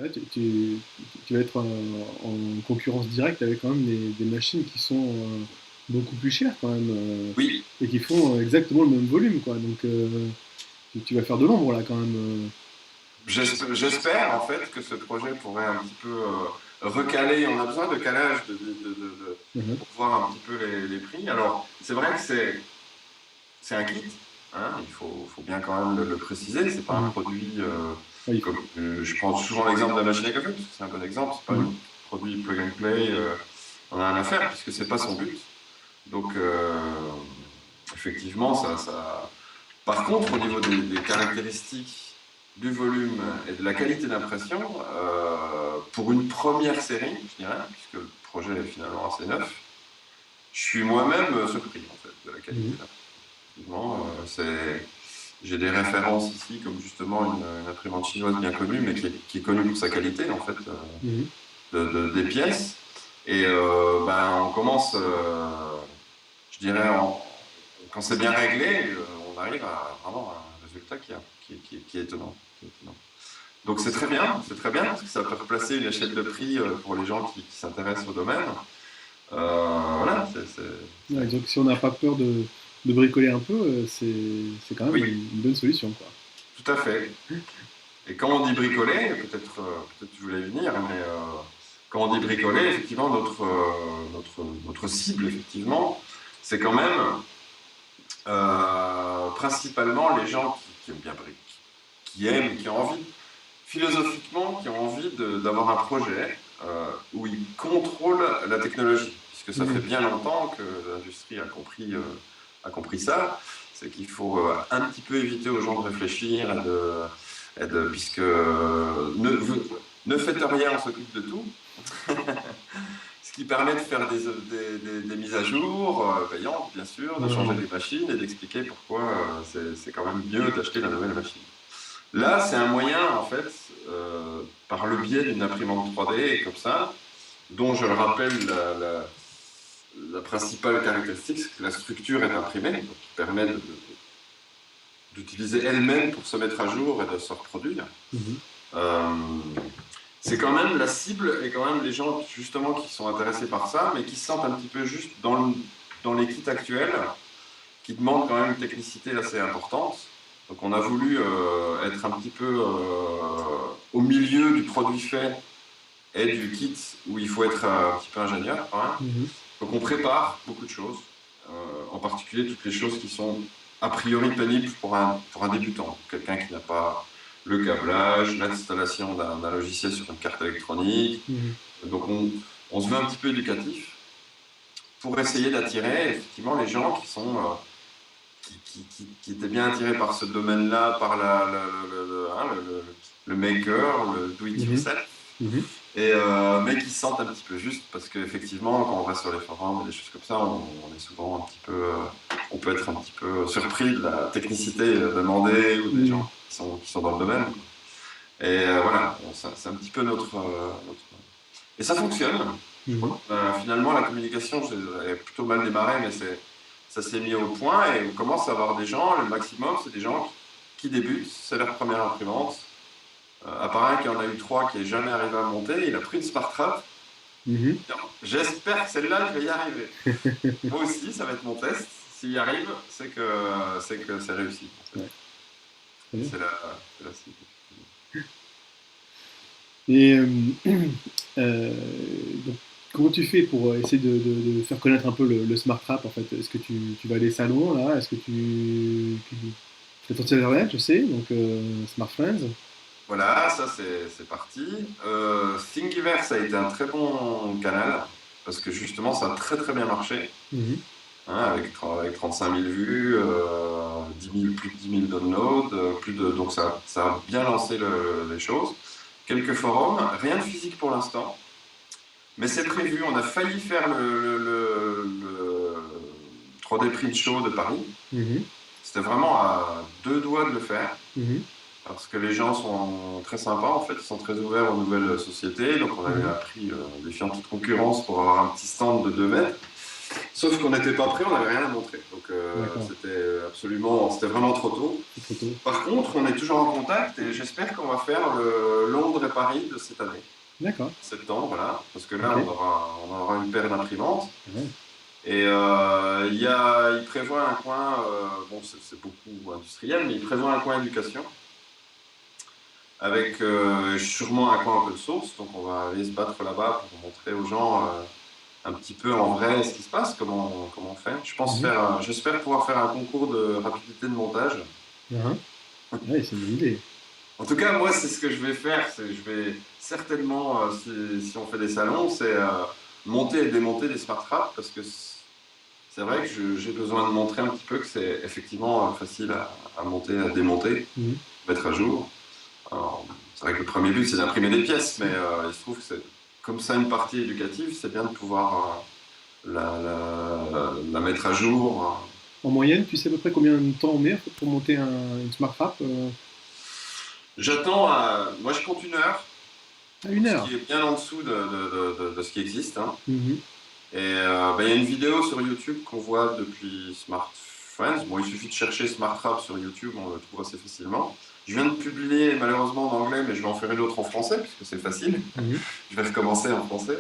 ouais, tu vas être en concurrence directe avec quand même des machines qui sont beaucoup plus chères quand même Oui, et qui font exactement le même volume, quoi. Donc tu vas faire de l'ombre là quand même. j'espère en fait que ce projet pourrait un petit peu recaler. On a besoin de calage Mhm. pour voir un petit peu les prix. Alors, c'est vrai que c'est un kit, hein, faut bien quand même le préciser. C'est pas un Mhm. produit Ouais, comme je prends souvent l'exemple de la machine à café, parce que c'est un bon exemple. C'est pas un mhm. produit plug and play. On a rien à faire puisque c'est pas son but. Donc, effectivement, ça. Par contre, au niveau des caractéristiques du volume et de la qualité d'impression, pour une première série, je dirais, puisque le projet est finalement assez neuf, je suis moi-même surpris en fait de la qualité Mhm. d'impression. Effectivement, j'ai des références ici, comme justement une imprimante chinoise bien connue, mais qui est connue pour sa qualité en fait Mhm. des pièces. Et ben, on commence, je dirais, quand c'est bien réglé, on arrive à vraiment un résultat qui est étonnant, qui est étonnant. Donc c'est très bien parce que ça peut replacer une échelle de prix pour les gens qui s'intéressent au domaine. Voilà, Ouais, donc si on n'a pas peur de bricoler un peu, c'est quand même oui, une bonne solution, quoi. tout à fait. Et quand on dit bricoler, peut-être que je voulais y venir, mais quand on dit bricoler, effectivement, notre cible, effectivement, c'est quand même principalement les gens qui aiment bien bricoler, qui aiment, qui ont envie, philosophiquement, qui ont envie d'avoir un projet où ils contrôlent la technologie, puisque ça fait Mhm. bien longtemps que l'industrie a compris ça, c'est qu'il faut un petit peu éviter aux gens de réfléchir puisque ne faites rien, on s'occupe de tout. Ce qui permet de faire des mises à jour payantes, bien sûr, de changer Mhm. les machines et d'expliquer pourquoi c'est quand même mieux d'acheter la nouvelle machine. Là, c'est un moyen, en fait, par le biais d'une imprimante 3D comme ça, dont je le rappelle, la principale caractéristique, c'est que la structure est imprimée, donc qui permet d'utiliser elle-même pour se mettre à jour et de se reproduire. Mhm. Euh, c'est quand même la cible et quand même les gens justement qui sont intéressés par ça, mais qui se sentent un petit peu juste dans les kits actuels, qui demandent quand même une technicité assez importante. Donc on a voulu être un petit peu au milieu du produit fait et du kit où il faut être un petit peu ingénieur quand même. Mhm. Donc on prépare beaucoup de choses, en particulier toutes les choses qui sont a priori pénibles pour un débutant, quelqu'un qui n'a pas le câblage, l'installation d'un logiciel sur une carte électronique. Mhm. Donc on se veut un petit peu éducatif pour essayer d'attirer effectivement les gens qui sont qui étaient bien attirés par ce domaine-là, par le maker, le do it Mhm. yourself, Mhm. et, mais qui se sentent un petit peu juste parce qu'effectivement, quand on va sur les forums et des choses comme ça, on est souvent un petit peu, on peut être un petit peu surpris de la technicité demandée ou des Mhm. gens qui sont dans le domaine, quoi. Et voilà, c'est un petit peu Et ça fonctionne. Je crois Mhm. que finalement, la communication, elle a plutôt mal démarré, mais ça s'est mis au point et on commence à avoir des gens, le maximum, c'est des gens qui débutent, c'est leur première imprimante. À part un qui en a eu trois qui n'est jamais arrivé à monter, il a pris une Smartwrap. Mhm. J'espère que celle-là, je vais y arriver. Moi aussi, ça va être mon test. S'il y arrive, c'est que c'est réussi, en fait. Ouais, très Et bien. c'est la cible, effectivement. Et euh, donc, comment tu fais pour essayer de faire connaître un peu le Smart Rap en fait? Est-ce que tu vas à des salons là? Est-ce que tu fais ton site internet, je sais, donc Smart Friends? Voilà, ça c'est parti. Thingiverse a été un très bon canal parce que justement ça a très très bien marché, Mhm. hein, avec 35 000 vues, 10 000, plus de 10 000 downloads, donc ça a bien lancé les choses. Quelques forums, rien de physique pour l'instant, mais c'est prévu. On a failli faire le 3D Print Show de Paris. Mhm. C'était vraiment à deux doigts de le faire. Mhm. Parce que les gens sont très sympas, en fait, ils sont très ouverts aux nouvelles sociétés. Donc, on a eu un Mhm. prix défiant toute concurrence pour avoir un petit stand de 2 mètres. Sauf qu'on n'était pas prêt, on n'avait rien à montrer. Donc D'accord. c'était vraiment trop tôt. C'est trop tôt. Par contre, on est toujours en contact et j'espère qu'on va faire le Londres et Paris de cette année. D'accord. Septembre, là, parce que là, Ok. on aura une paire d'imprimantes. Ouais. Et il prévoit un coin, bon, c'est beaucoup industriel, mais il prévoit un coin éducation, avec sûrement un coin open source. Donc, on va aller se battre là-bas pour montrer aux gens un petit peu en vrai ce qui se passe, comment on fait. Mhm. J'espère pouvoir faire un concours de rapidité de montage. Mhm. Ouais, c'est une bonne idée. En tout cas, moi, c'est ce que je vais faire. Je vais certainement, si on fait des salons, c'est monter et démonter des smart traps parce que c'est vrai que j'ai besoin de montrer un petit peu que c'est effectivement facile à monter, à démonter, Mhm. mettre à jour. Alors, c'est vrai que le premier but, c'est d'imprimer des pièces, mais il se trouve que c'est comme ça une partie éducative, c'est bien de pouvoir la mettre à jour. En moyenne, tu sais à peu près combien de temps on met en fait, pour monter une Smart Wrap Moi, je compte 1 heure, à une ce heure. qui est bien en dessous de ce qui existe, hein. Mhm. Et il y a une vidéo sur YouTube qu'on voit depuis Smart Friends. Bon, il suffit de chercher Smart Rap sur YouTube, on le trouve assez facilement. Je viens de publier malheureusement en anglais, mais je vais en faire une autre en français, puisque c'est facile. Mhm. Je vais recommencer en français.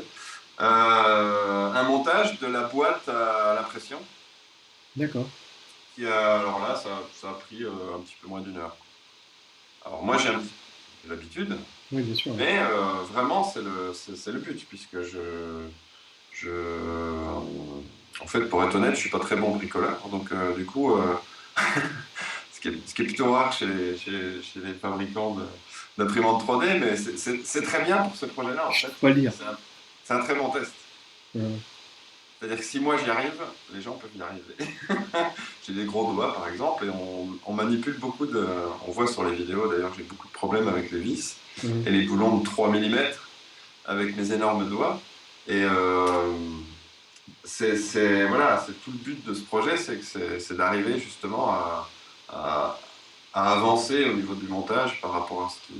Un montage de la boîte à l'impression. D'accord. Alors là, ça a pris un petit peu moins d'1 heure. Alors moi, j'ai un petit peu l'habitude, Oui, bien sûr. Ouais. mais vraiment, c'est le but, puisque en fait, pour être honnête, je suis pas très bon bricoleur. Donc, du coup, ce qui est plutôt rare chez les fabricants d'imprimantes 3D, mais c'est très bien pour ce projet-là, en Je fait. peux pas lire. C'est un très bon test. Euh, C'est-à-dire que si moi j'y arrive, les gens peuvent y arriver. J'ai des gros doigts, par exemple, et on manipule beaucoup de. On voit sur les vidéos, d'ailleurs, j'ai beaucoup de problèmes avec les vis euh, et les boulons de 3 mm avec mes énormes doigts. Et voilà, c'est tout le but de ce projet, c'est d'arriver justement à, à avancer au niveau du montage par rapport à ce qui.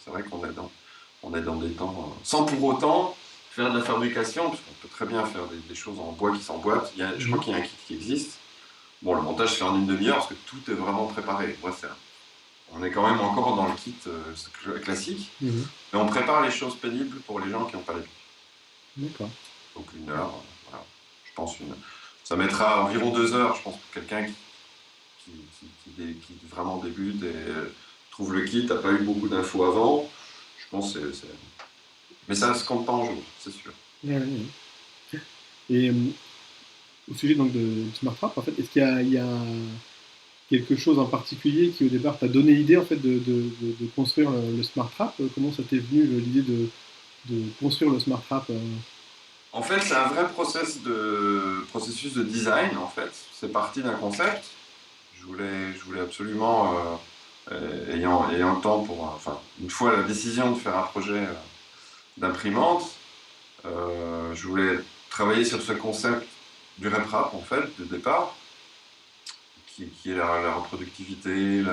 C'est vrai qu'on est dans des temps. Sans pour autant faire de la fabrication, parce qu'on peut très bien faire des choses en bois qui s'emboîtent. Je crois mhm. qu'il y a un kit qui existe. Bon, le montage se fait en une demi-heure parce que tout est vraiment préparé. On est quand même encore dans le kit classique, Mhm. mais on prépare les choses pénibles pour les gens qui n'ont pas l'habitude. D'accord. Donc 1 heure, voilà. Je pense ça mettra environ 2 heures, je pense, pour quelqu'un qui vraiment débute et trouve le kit, n'a pas eu beaucoup d'infos avant. Je pense Mais ça ne se compte pas en jours, c'est sûr. Ouais, ouais, ouais. Et au sujet donc de Smart Wrap, en fait, est-ce qu'il y a quelque chose en particulier qui au départ t'a donné l'idée en fait de construire le Smart Wrap? Comment ça t'est venu l'idée de construire le Smart Wrap En fait, c'est un vrai processus de design, en fait. C'est parti d'un concept. Je voulais absolument, ayant le temps pour, enfin, une fois la décision de faire un projet d'imprimante, je voulais travailler sur ce concept du RepRap, en fait, de départ, qui est la reproductivité,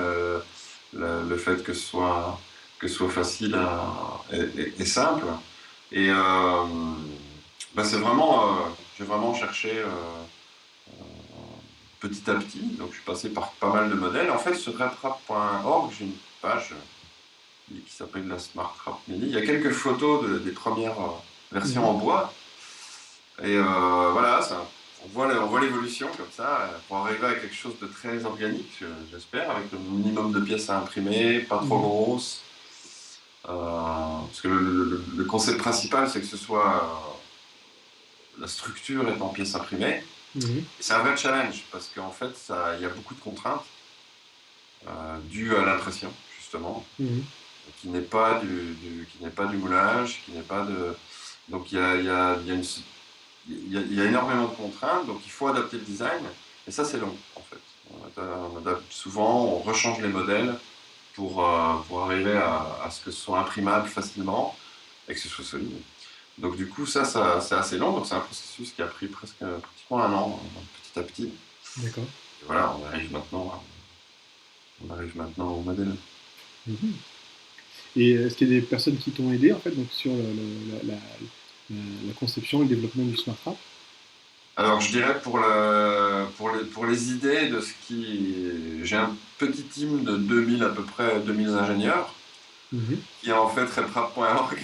le fait que ce soit facile et simple. Et c'est j'ai vraiment cherché petit à petit, donc je suis passé par pas mal de modèles. En fait, sur reprap.org, j'ai une page qui s'appelle la Smart Rap Mini. Il y a quelques photos des premières versions Mhm. en bois. Et voilà, on voit l'évolution comme ça, pour arriver à quelque chose de très organique, j'espère, avec le minimum de pièces à imprimer, pas trop Mhm. grosses. Parce que le concept principal, c'est que ce soit la structure est en pièces imprimées. Mhm. Et c'est un vrai challenge, parce qu'en fait, il y a beaucoup de contraintes dues à l'impression, justement, Mhm. qui n'est pas du moulage, qui n'est pas de. Donc il y a énormément de contraintes, donc il faut adapter le design, et ça c'est long en fait. On adapte souvent, on rechange les modèles pour arriver à ce que ce soit imprimable facilement et que ce soit solide. Donc du coup ça c'est assez long, donc c'est un processus qui a pris pratiquement 1 an, petit à petit. D'accord. Et voilà, on arrive maintenant au modèle. Mhm. Et est-ce qu'il y a des personnes qui t'ont aidé en fait donc sur la conception et le développement du Smart Wrap? Alors, je dirais pour les idées de ce qui. J'ai un petit team de 2000 à peu près, 2000 ingénieurs, Mhm. qui est en fait reprap.org.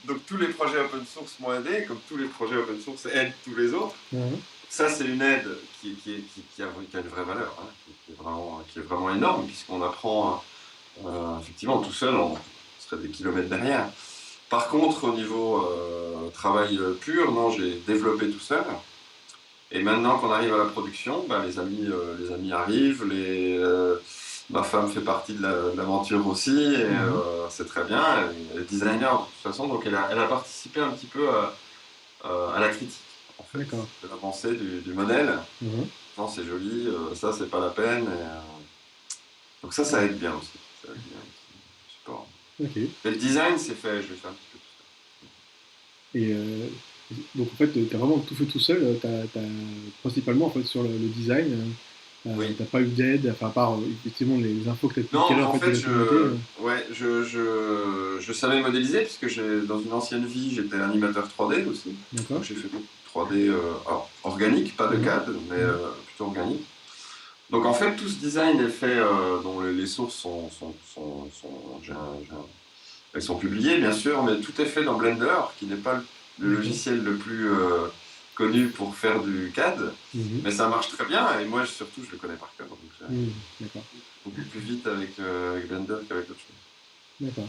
Donc, tous les projets open source m'ont aidé, comme tous les projets open source aident tous les autres. Mhm. Ça, c'est une aide qui a une vraie valeur, hein, qui est vraiment énorme, puisqu'on apprend effectivement tout seul, on serait des kilomètres derrière. Par contre, au niveau travail pur, non, j'ai développé tout seul. Et maintenant qu'on arrive à la production, bah, les amis arrivent, ma femme fait partie de l'aventure aussi, et Mhm. c'est très bien. Elle est designer de toute façon, donc elle a participé un petit peu à la critique, en fait, D'accord. de l'avancée du modèle. Mhm. Non, c'est joli, ça, c'est pas la peine. Donc ça aide bien aussi. Ça aide bien aussi, le support. Ok. Et le design, c'est fait, je l'ai fait un petit peu tout Et donc en fait, tu as vraiment tout fait tout seul. Principalement en fait sur le design. seul. Oui. T'as pas eu d'aide, enfin à part effectivement les infos que tu as pu Non, tirer en en fait de fait, la communauté. ouais, je savais modéliser, puisque dans une ancienne vie, j'étais animateur 3D aussi. Donc D'accord. j'ai fait beaucoup de 3D alors, organique, pas de Mhm. CAD, mais Mhm. plutôt organique. Donc en fait, tout ce design est fait, dont les sources elles sont publiées, bien sûr, mais tout est fait dans Blender, qui n'est pas le D'accord. logiciel le plus connu pour faire du CAD, Mhm. mais ça marche très bien, et moi surtout, je le connais par cœur, donc Mhm. D'accord. beaucoup plus vite avec Blender qu'avec d'autres choses. D'accord.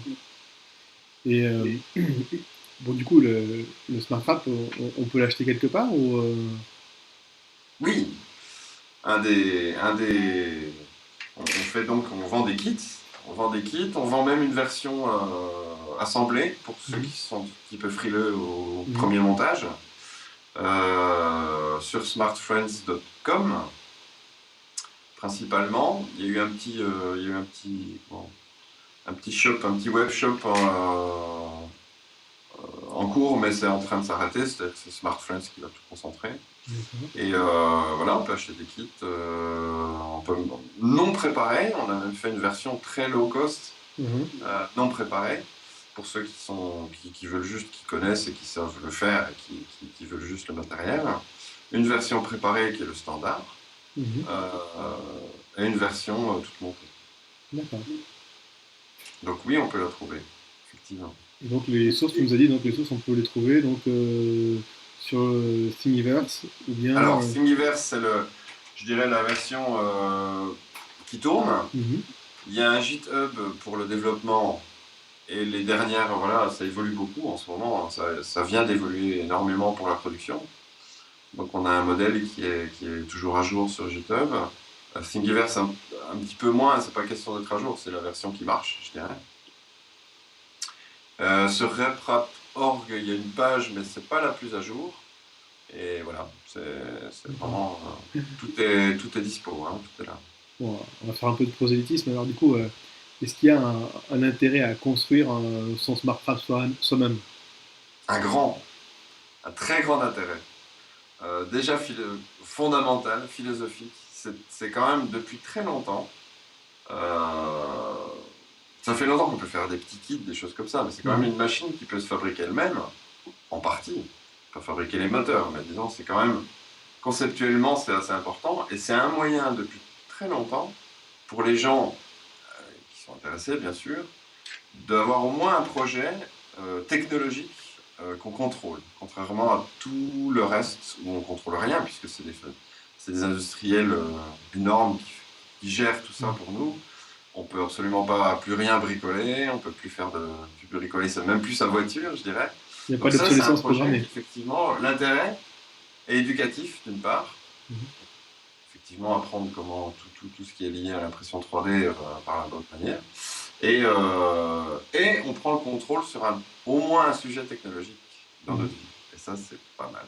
Et bon, du coup, le Smart Wrap, on peut l'acheter quelque part ou Oui, on fait donc, on vend des kits, on vend même une version assemblée pour ceux Mhm. qui sont un petit peu frileux au Mhm. premier montage sur smartfriends.com principalement. Il y a eu il y a eu un petit shop, un petit web shop en cours, mais c'est en train de s'arrêter. C'est Smart Friends qui va tout concentrer. D'accord. Et voilà, on peut acheter des kits non préparés. On a même fait une version très low cost, Mhm. non préparée, pour ceux qui veulent juste, qui connaissent et qui savent le faire et qui veulent juste le matériel. Une version préparée qui est le standard, Mhm. euh, et une version toute montée. D'accord. Donc oui, on peut la trouver, effectivement. Et donc les sources, tu nous as dit, donc les sources, on peut les trouver donc sur Thingiverse ou bien. Alors, Thingiverse, je dirais, la version qui tourne. Mhm. Il y a un GitHub pour le développement. Et les dernières, voilà, ça évolue beaucoup en ce moment, hein. Ça vient d'évoluer énormément pour la production. Donc on a un modèle qui est toujours à jour sur GitHub. Thingiverse un petit peu moins, c'est pas question d'être à jour, c'est la version qui marche, je dirais. Sur reprap.org, il y a une page, mais c'est pas la plus à jour. Et voilà, c'est D'accord. vraiment tout est dispo, hein, tout est là. Bon, on va faire un peu de prosélytisme. Alors du coup, est-ce qu'il y a un intérêt à construire son Smart Wrap soi-même? Un grand, un très grand intérêt. Déjà fondamental, philosophique. C'est quand même depuis très longtemps. euh, Ça fait longtemps qu'on peut faire des petits kits, des choses comme ça, mais c'est quand même Mhm. une machine qui peut se fabriquer elle-même, en partie. Pas fabriquer les moteurs, mais disons, c'est quand même conceptuellement, c'est assez important. Et c'est un moyen depuis très longtemps pour les gens qui sont intéressés, bien sûr, d'avoir au moins un projet technologique qu'on contrôle, contrairement à tout le reste où on ne contrôle rien, puisque c'est des industriels énormes qui gèrent tout ça pour nous. On peut absolument pas plus rien bricoler, on peut plus plus bricoler même plus sa voiture, je dirais. Il n'y a pas Donc ça, c'est un d'obsolescence projet qui, programmée. effectivement, l'intérêt est éducatif d'une part, Mhm. effectivement apprendre comment tout ce qui est lié à l'impression 3D par la bonne manière. Et on prend le contrôle sur au moins un sujet technologique dans notre vie. Et ça, c'est pas mal.